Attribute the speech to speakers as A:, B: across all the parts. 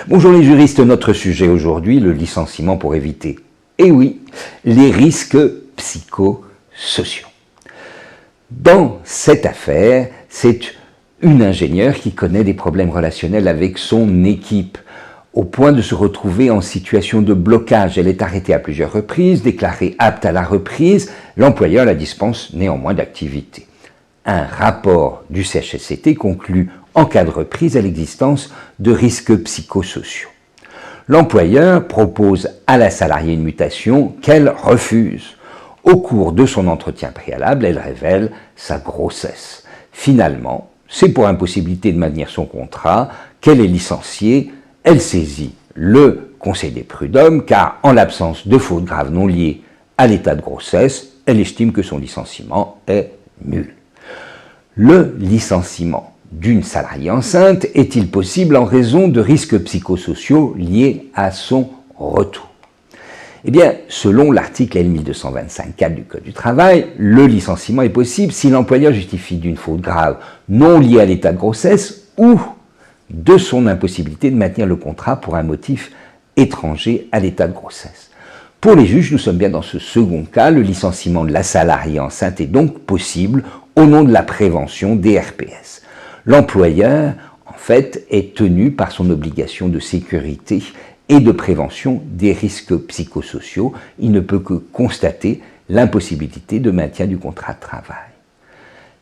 A: Bonjour les juristes, notre sujet aujourd'hui, le licenciement pour éviter, et oui, les risques psychosociaux. Dans cette affaire, c'est une ingénieure qui connaît des problèmes relationnels avec son équipe, au point de se retrouver en situation de blocage. Elle est arrêtée à plusieurs reprises, déclarée apte à la reprise, l'employeur la dispense néanmoins d'activité. Un rapport du CHSCT conclut en cas de reprise à l'existence de risques psychosociaux. L'employeur propose à la salariée une mutation qu'elle refuse. Au cours de son entretien préalable, elle révèle sa grossesse. Finalement, c'est pour impossibilité de maintenir son contrat qu'elle est licenciée. Elle saisit le Conseil des prud'hommes car, en l'absence de fautes graves non liées à l'état de grossesse, elle estime que son licenciement est nul. Le licenciement d'une salariée enceinte est-il possible en raison de risques psychosociaux liés à son retour? Eh bien, selon l'article L1225-4 du Code du travail, le licenciement est possible si l'employeur justifie d'une faute grave non liée à l'état de grossesse ou de son impossibilité de maintenir le contrat pour un motif étranger à l'état de grossesse. Pour les juges, nous sommes bien dans ce second cas, le licenciement de la salariée enceinte est donc possible au nom de la prévention des RPS. L'employeur, en fait, est tenu par son obligation de sécurité et de prévention des risques psychosociaux. Il ne peut que constater l'impossibilité de maintien du contrat de travail.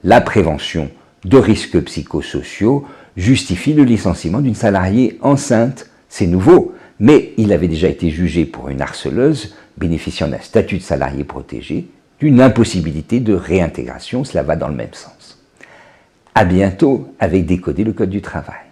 A: La prévention de risques psychosociaux justifie le licenciement d'une salariée enceinte. C'est nouveau, mais il avait déjà été jugé pour une harceleuse bénéficiant d'un statut de salarié protégé, d'une impossibilité de réintégration. Cela va dans le même sens. À bientôt avec Décoder le Code du travail.